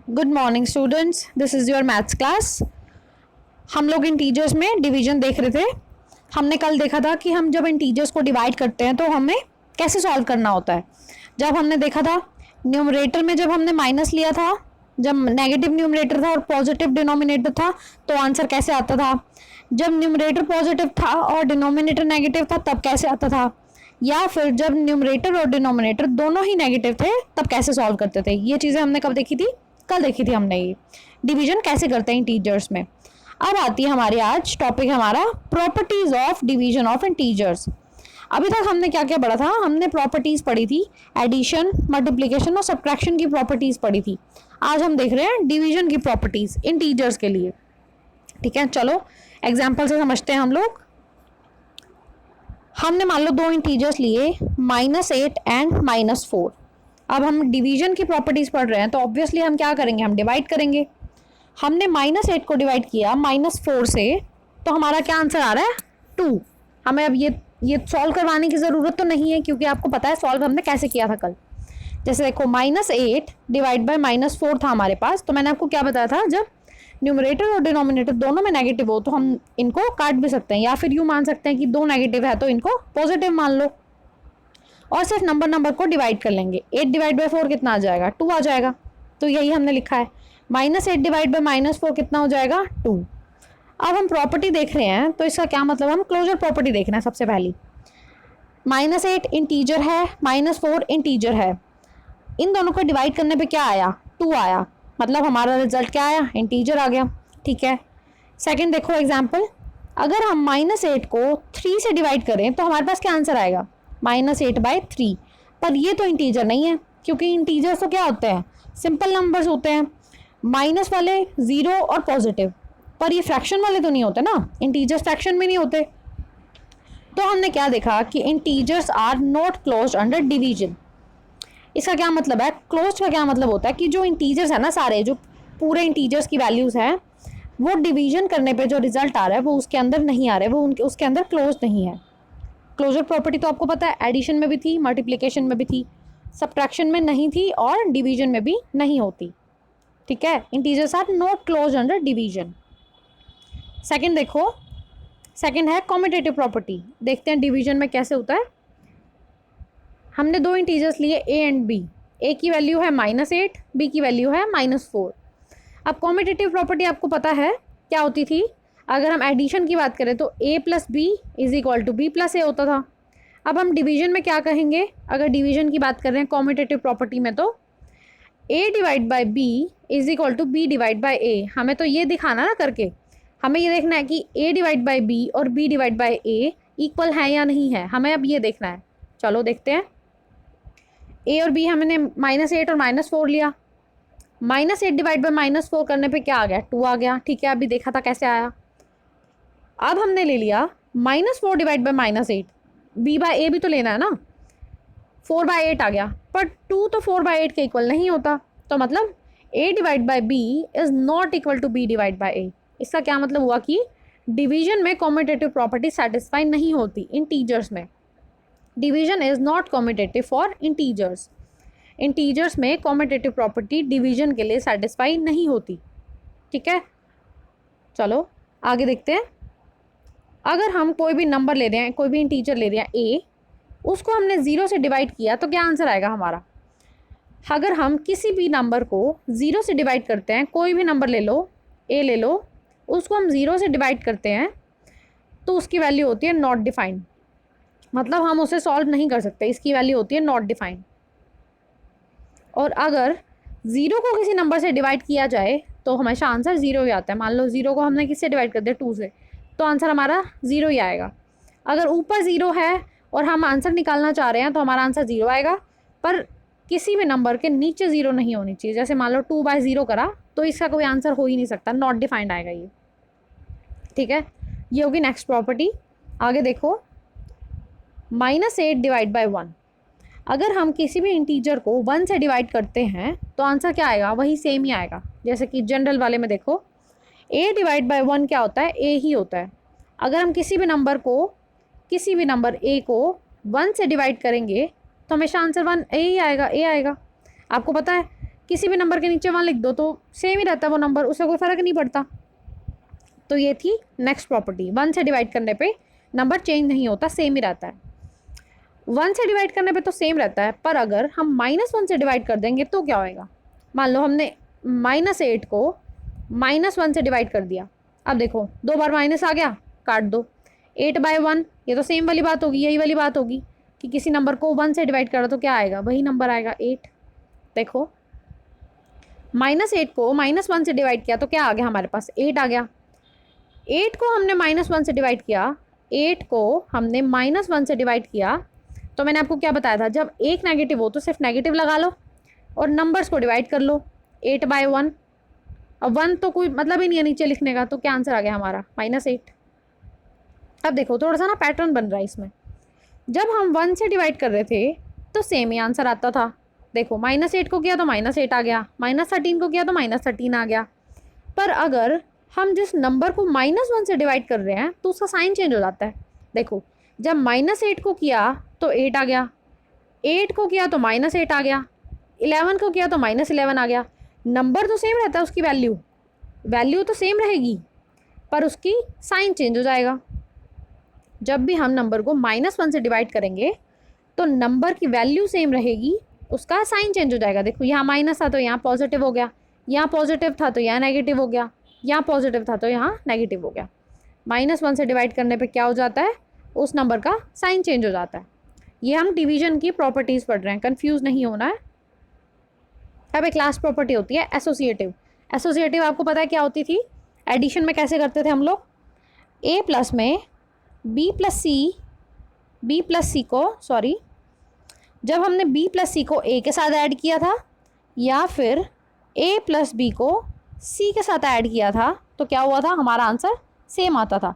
Good morning students, this is your maths class. हम लोग integers में डिवीजन देख रहे थे। हमने कल देखा था कि हम जब इंटीजर्स को डिवाइड करते हैं तो हमें कैसे सॉल्व करना होता है। जब हमने देखा था न्यूमरेटर में जब हमने माइनस लिया था, जब नेगेटिव न्यूमरेटर था और पॉजिटिव डिनोमिनेटर था तो आंसर कैसे आता था। जब न्यूमरेटर पॉजिटिव था और डिनोमिनेटर नेगेटिव था तब कैसे आता था, या फिर जब न्यूमरेटर और डिनोमिनेटर दोनों ही नेगेटिव थे तब कैसे सॉल्व करते थे। ये चीज़ें हमने कब देखी थी? कल देखी थी हमने। ये डिवीजन कैसे करते हैं इंटीजर्स में। अब आती है हमारी आज टॉपिक हमारा properties of division of integers. अभी तक हमने क्या क्या पढ़ा था? हमने प्रॉपर्टीज पढ़ी थी, एडिशन, मल्टीप्लिकेशन और सब्ट्रैक्शन की प्रॉपर्टीज पढ़ी थी। आज हम देख रहे हैं डिवीजन की प्रॉपर्टीज इंटीजर्स के लिए। ठीक है, चलो एग्जाम्पल से समझते हैं हम लोग। हमने मान लो दो इंटीजर्स लिए -8 एंड -4। अब हम डिवीजन की प्रॉपर्टीज पढ़ रहे हैं तो ऑब्वियसली हम क्या करेंगे, हम डिवाइड करेंगे। हमने -8 को डिवाइड किया -4 से, तो हमारा क्या आंसर आ रहा है? 2। हमें अब ये सॉल्व करवाने की ज़रूरत तो नहीं है क्योंकि आपको पता है सॉल्व हमने कैसे किया था कल। जैसे देखो -8 डिवाइड बाय -4 था हमारे पास, तो मैंने आपको क्या बताया था, जब न्यूमरेटर और डिनोमिनेटर दोनों में नेगेटिव हो तो हम इनको काट भी सकते हैं, या फिर यूँ मान सकते हैं कि दो नेगेटिव है तो इनको पॉजिटिव मान लो और सिर्फ नंबर को डिवाइड कर लेंगे। 8 डिवाइड बाई 4 कितना आ जाएगा? 2 आ जाएगा। तो यही हमने लिखा है। -8 डिवाइड बाई -4 कितना हो जाएगा? 2। अब हम प्रॉपर्टी देख रहे हैं तो इसका क्या मतलब, हम क्लोजर प्रॉपर्टी देखना है सबसे पहली। -8 इंटीजर है, -4 इंटीजर है। इन दोनों को डिवाइड करने पे क्या आया? 2 आया। मतलब हमारा रिजल्ट क्या आया? इंटीजर आ गया। ठीक है, सेकंड देखो एग्जाम्पल। अगर हम -8 को 3 से डिवाइड करें तो हमारे पास क्या आंसर आएगा? -8/3। पर ये तो इंटीजर नहीं है क्योंकि इंटीजर्स तो क्या होते हैं? सिंपल नंबर्स होते हैं। माइनस वाले ज़ीरो और पॉजिटिव, पर ये फ्रैक्शन वाले तो नहीं होते ना, इंटीजर्स फ्रैक्शन में नहीं होते। तो हमने क्या देखा कि integers are not closed under division. इसका क्या मतलब है? क्लोज्ड का क्या मतलब होता है कि जो इंटीजर्स है ना, सारे जो पूरे इंटीजर्स की वैल्यूज़ हैं वो डिवीजन करने पे जो रिजल्ट आ रहा है वो उसके अंदर नहीं आ रहा है, वो उसके अंदर क्लोज नहीं है। क्लोजर प्रॉपर्टी तो आपको पता है एडिशन में भी थी, मल्टीप्लिकेशन में भी थी, सब्ट्रैक्शन में नहीं थी और डिवीजन में भी नहीं होती। ठीक है, integers are not close under division. Second देखो, सेकंड है कॉम्यूटेटिव प्रॉपर्टी। देखते हैं डिवीजन में कैसे होता है। हमने दो इंटीजर्स लिए ए एंड बी। ए की वैल्यू है -8, बी की वैल्यू है -4। अब कॉम्यूटेटिव प्रॉपर्टी आपको पता है क्या होती थी? अगर हम एडिशन की बात करें तो a + b = b + a होता था। अब हम डिवीजन में क्या कहेंगे? अगर डिवीजन की बात कर रहे हैं कॉम्यूटेटिव प्रॉपर्टी में तो a divide by b = b divide by a। हमें तो ये दिखाना ना करके, हमें ये देखना है कि a डिवाइड बाई b और b divide by a equal है या नहीं है, हमें अब ये देखना है। चलो देखते हैं। a और b हमने -8 और -4 लिया। -8 डिवाइड बाई -4 करने पे क्या आ गया? 2 आ गया। ठीक है, अभी देखा था कैसे आया। अब हमने ले लिया -4 डिवाइड बाई -8, b बाई ए भी तो लेना है ना, 4/8 आ गया। पर 2 तो 4/8 के इक्वल नहीं होता, तो मतलब a divide by b is not equal to b divide by a। इसका क्या मतलब हुआ कि डिवीजन में कॉम्यूटेटिव प्रॉपर्टी सेटिस्फाई नहीं होती इंटीजर्स में। Division is not commutative for integers. Integers में कॉम्यूटेटिव प्रॉपर्टी डिवीजन के लिए सेटिस्फाई नहीं होती। ठीक है, चलो आगे देखते हैं। अगर हम कोई भी नंबर ले रहे हैं, कोई भी इंटीजर ले रहे हैं a, उसको हमने 0 से डिवाइड किया तो क्या आंसर आएगा हमारा? अगर हम किसी भी नंबर को 0 से डिवाइड करते हैं, कोई भी नंबर ले लो, a ले लो, उसको हम 0 से डिवाइड करते हैं तो उसकी वैल्यू होती है नॉट डिफाइंड। मतलब हम उसे सॉल्व नहीं कर सकते, इसकी वैल्यू होती है नॉट डिफाइंड। और अगर 0 को किसी नंबर से डिवाइड किया जाए तो हमेशा आंसर 0 ही आता है। मान लो 0 को हमने किससे डिवाइड कर दिया? 2 से, तो आंसर हमारा 0 ही आएगा। अगर ऊपर 0 है और हम आंसर निकालना चाह रहे हैं तो हमारा आंसर 0 आएगा, पर किसी भी नंबर के नीचे 0 नहीं होनी चाहिए। जैसे मान लो 2/0 करा तो इसका कोई आंसर हो ही नहीं सकता, नॉट डिफाइंड आएगा ये। ठीक है, ये होगी नेक्स्ट प्रॉपर्टी। आगे देखो, -8 डिवाइड बाई 1। अगर हम किसी भी इंटीजर को 1 से डिवाइड करते हैं तो आंसर क्या आएगा? वही सेम ही आएगा। जैसे कि जनरल वाले में देखो, a डिवाइड बाई 1 क्या होता है? a ही होता है। अगर हम किसी भी नंबर a को 1 से डिवाइड करेंगे तो हमेशा आंसर 1 a ही आएगा, a आएगा। आपको पता है किसी भी नंबर के नीचे 1 लिख दो तो सेम ही रहता है वो नंबर, उससे कोई फ़र्क नहीं पड़ता। तो ये थी नेक्स्ट प्रॉपर्टी, 1 से डिवाइड करने पे नंबर चेंज नहीं होता, सेम ही रहता है। 1 से डिवाइड करने पे तो सेम रहता है, पर अगर हम -1 से डिवाइड कर देंगे तो क्या होएगा। मान लो हमने -8 को -1 से डिवाइड कर दिया, अब देखो 2 बार माइनस आ गया, काट दो। 8/1, ये तो सेम वाली बात होगी, यही वाली बात होगी कि किसी नंबर को 1 से डिवाइड करो तो क्या आएगा, वही नंबर आएगा 8। देखो -8 को -1 से डिवाइड किया तो क्या आ गया हमारे पास, 8 आ गया। 8 को हमने -1 से डिवाइड किया, 8 को हमने -1 से डिवाइड किया, तो मैंने आपको क्या बताया था, जब एक नेगेटिव हो तो सिर्फ नेगेटिव लगा लो और नंबर्स को डिवाइड कर लो। 8/1, अब 1 तो कोई मतलब ही नहीं है नीचे लिखने का, तो क्या आंसर आ गया हमारा, -8। अब देखो थोड़ा सा ना पैटर्न बन रहा है इसमें, जब हम 1 से डिवाइड कर रहे थे तो सेम ही आंसर आता था। देखो -8 को किया तो -8 आ गया, -13 को किया तो -13 आ गया। पर अगर हम जिस नंबर को -1 से डिवाइड कर रहे हैं तो उसका साइन चेंज हो जाता है। देखो जब -8 को किया तो 8 आ गया, 8 को किया तो -8 आ गया, 11 को किया तो -11 आ गया। नंबर तो सेम रहता है, उसकी वैल्यू तो सेम रहेगी, पर उसकी साइन चेंज हो जाएगा। जब भी हम नंबर को -1 से डिवाइड करेंगे तो नंबर की वैल्यू सेम रहेगी, उसका साइन चेंज हो जाएगा। देखो यहाँ माइनस था तो यहाँ पॉजिटिव हो गया, यहाँ पॉजिटिव था तो यहाँ नेगेटिव हो गया, यहाँ पॉजिटिव था तो यहाँ नेगेटिव हो गया। -1 से डिवाइड करने पे क्या हो जाता है, उस नंबर का साइन चेंज हो जाता है। ये हम डिवीजन की प्रॉपर्टीज़ पढ़ रहे हैं, कंफ्यूज नहीं होना है। अब एक लास्ट प्रॉपर्टी होती है एसोसिएटिव। एसोसिएटिव आपको पता है क्या होती थी, एडिशन में कैसे करते थे हम लोग, ए प्लस में बी प्लस सी को जब हमने b प्लस सी को a के साथ ऐड किया था या फिर a प्लस बी को c के साथ ऐड किया था तो क्या हुआ था, हमारा आंसर सेम आता था।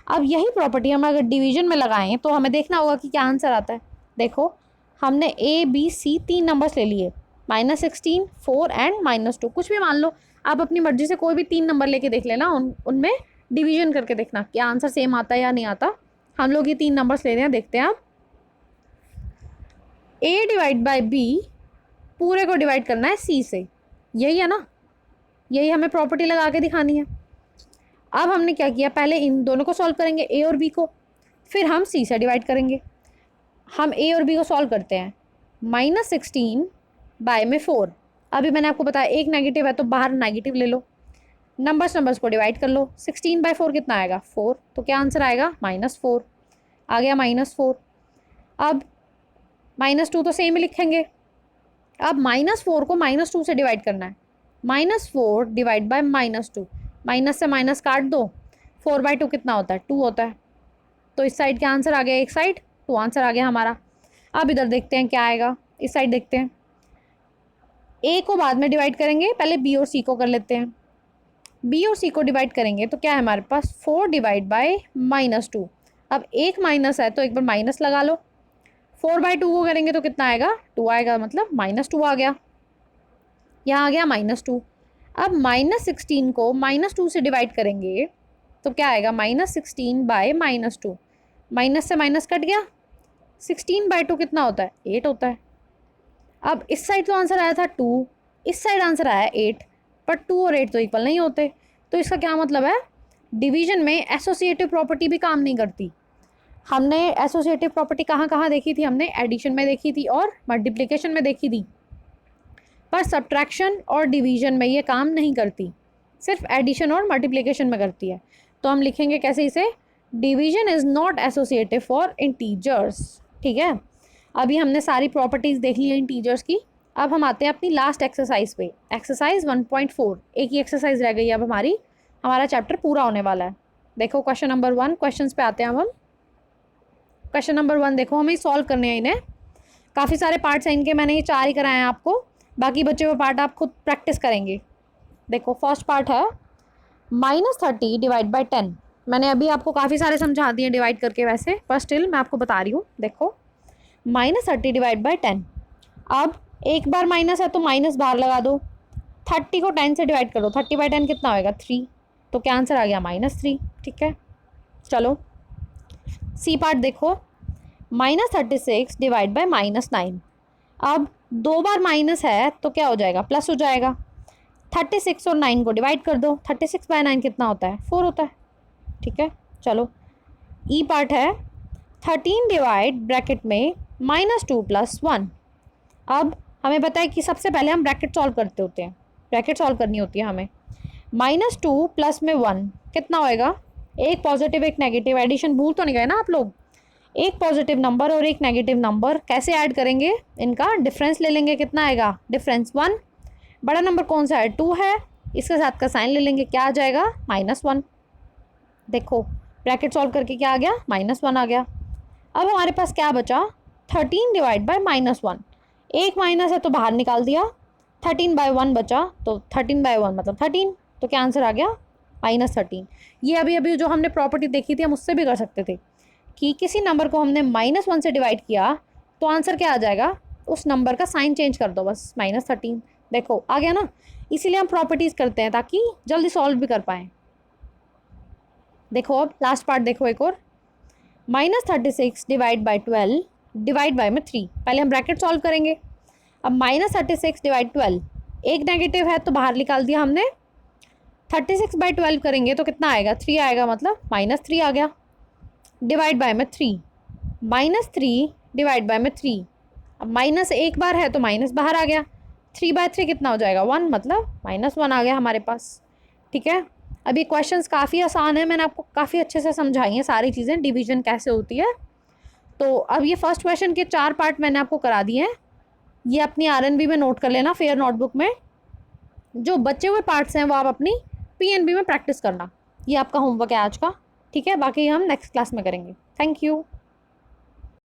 अब यही प्रॉपर्टी हम अगर डिवीजन में लगाएं तो हमें देखना होगा कि क्या आंसर आता है। देखो हमने a b c 3 नंबर्स ले लिए, -16, 4 एंड -2, कुछ भी मान लो, आप अपनी मर्जी से कोई भी 3 नंबर लेके देख लेना, उनमें डिवीजन करके देखना क्या आंसर सेम आता है या नहीं आता। हम लोग ये 3 नंबर्स ले रहे हैं, देखते हैं आप। a डिवाइड बाई b पूरे को डिवाइड करना है c से, यही है ना, यही हमें प्रॉपर्टी लगा के दिखानी है। अब हमने क्या किया, पहले इन दोनों को सॉल्व करेंगे a और b को, फिर हम c से डिवाइड करेंगे। हम a और b को सॉल्व करते हैं, -16 बाय में 4। अभी मैंने आपको बताया एक नेगेटिव है तो बाहर नेगेटिव ले लो, नंबर्स को डिवाइड कर लो। 16/4 कितना आएगा, 4, तो क्या आंसर आएगा, -4 आ गया, -4। अब -2 तो सेम ही लिखेंगे। अब -4 को -2 से डिवाइड करना है, -4 डिवाइड बाय -2, माइनस से माइनस काट दो, 4/2 कितना होता है, 2 होता है। तो इस साइड क्या आंसर आ गया, एक साइड 2 आंसर आ गया हमारा। अब इधर देखते हैं क्या आएगा, इस साइड देखते हैं। a को बाद में डिवाइड करेंगे, पहले b और c को कर लेते हैं। b और c को डिवाइड करेंगे तो क्या है हमारे पास, 4 डिवाइड बाय -2। अब एक माइनस है तो एक बार माइनस लगा लो, 4/2 को करेंगे तो कितना आएगा, 2 आएगा, मतलब -2 आ गया, यहाँ आ गया -2। अब -16 को -2 से डिवाइड करेंगे तो क्या आएगा, -16 बाय -2, माइनस से माइनस कट गया, 16/2 कितना होता है, 8 होता है। अब इस साइड तो आंसर आया था 2, इस साइड आंसर आया 8, पर 2 और 8 तो इक्वल नहीं होते। तो इसका क्या मतलब है, डिवीजन में एसोसिएटिव प्रॉपर्टी भी काम नहीं करती। हमने एसोसिएटिव प्रॉपर्टी कहाँ कहाँ देखी थी, हमने एडिशन में देखी थी और मल्टीप्लिकेशन में देखी थी, पर सब्ट्रैक्शन और डिवीजन में ये काम नहीं करती, सिर्फ एडिशन और मल्टीप्लिकेशन में करती है। तो हम लिखेंगे कैसे इसे, division is not associative for integers. ठीक है, अभी हमने सारी प्रॉपर्टीज़ देख ली हैं इंटीजर्स की। अब हम आते हैं अपनी लास्ट एक्सरसाइज पे, एक्सरसाइज 1.4। एक ही एक्सरसाइज रह गई है अब हमारा चैप्टर पूरा होने वाला है। देखो क्वेश्चन नंबर 1, क्वेश्चन पे आते हैं अब हम। क्वेश्चन नंबर 1 देखो, हमें सॉल्व करने हैं इन्हें, काफ़ी सारे पार्ट्स हैं इनके, मैंने ये 4 ही कराए हैं आपको, बाकी बचे हुए पार्ट आप खुद प्रैक्टिस करेंगे। देखो फर्स्ट पार्ट है -30 डिवाइड बाई 10। मैंने अभी आपको काफ़ी सारे समझा दिए डिवाइड करके वैसे, पर स्टिल मैं आपको बता रही हूँ। देखो -30 डिवाइड बाई 10, अब एक बार माइनस है तो माइनस बाहर लगा दो, 30 को 10 से डिवाइड कर दो, 30/10 कितना होएगा, 3, तो क्या आंसर आ गया, -3। ठीक है, चलो सी पार्ट देखो, -36 डिवाइड बाई -9। अब 2 बार माइनस है तो क्या हो जाएगा, प्लस हो जाएगा। 36 और 9 को डिवाइड कर दो, 36/9 कितना होता है, 4 होता है। ठीक है, चलो ई पार्ट है 13 डिवाइड ब्रैकेट में -2 + 1। अब हमें पता है कि सबसे पहले हम ब्रैकेट सॉल्व करते होते हैं, ब्रैकेट सॉल्व करनी होती है हमें। -2 प्लस में 1 कितना होएगा, एक पॉजिटिव एक नेगेटिव, एडिशन भूल तो नहीं गए ना आप लोग। एक पॉजिटिव नंबर और एक नेगेटिव नंबर कैसे ऐड करेंगे, इनका डिफरेंस ले लेंगे, कितना आएगा डिफरेंस 1। बड़ा नंबर कौन सा है, 2 है, इसके साथ का साइन ले लेंगे, क्या आ जाएगा -1। देखो ब्रैकेट सॉल्व करके क्या आ गया, -1 आ गया। अब हमारे पास क्या बचा, 13 डिवाइड बाय -1, एक माइनस है तो बाहर निकाल दिया, 13/1 बचा, तो 13/1 मतलब 13, तो क्या आंसर आ गया -13। ये अभी अभी जो हमने प्रॉपर्टी देखी थी हम उससे भी कर सकते थे कि किसी नंबर को हमने -1 से डिवाइड किया तो आंसर क्या आ जाएगा, उस नंबर का साइन चेंज कर दो बस, -13। देखो आ गया ना, इसीलिए हम प्रॉपर्टीज़ करते हैं ताकि जल्दी सॉल्व भी कर पाएँ। देखो अब लास्ट पार्ट देखो एक और, -36 डिवाइड बाई 12 डिवाइड बाय में 3। पहले हम ब्रैकेट सॉल्व करेंगे। अब -36 डिवाइड 12, एक नेगेटिव है तो बाहर निकाल दिया हमने, 36/12 करेंगे तो कितना आएगा, 3 आएगा, मतलब -3 आ गया। डिवाइड बाय में 3, -3 डिवाइड बाय में 3। अब माइनस एक बार है तो माइनस बाहर आ गया, 3/3 कितना हो जाएगा 1, मतलब -1 आ गया हमारे पास। ठीक है, अब ये क्वेश्चंस काफ़ी आसान है, मैंने आपको काफ़ी अच्छे से समझाई हैं सारी चीज़ें, डिवीजन कैसे होती है। तो अब ये फर्स्ट क्वेश्चन के 4 पार्ट मैंने आपको करा दिए हैं, ये अपनी आरएनबी में नोट कर लेना, फेयर नोटबुक में। जो बचे हुए पार्ट्स हैं वो आप अपनी पीएनबी में प्रैक्टिस करना। ये आपका होमवर्क है आज का। ठीक है, बाकी हम नेक्स्ट क्लास में करेंगे। Thank you.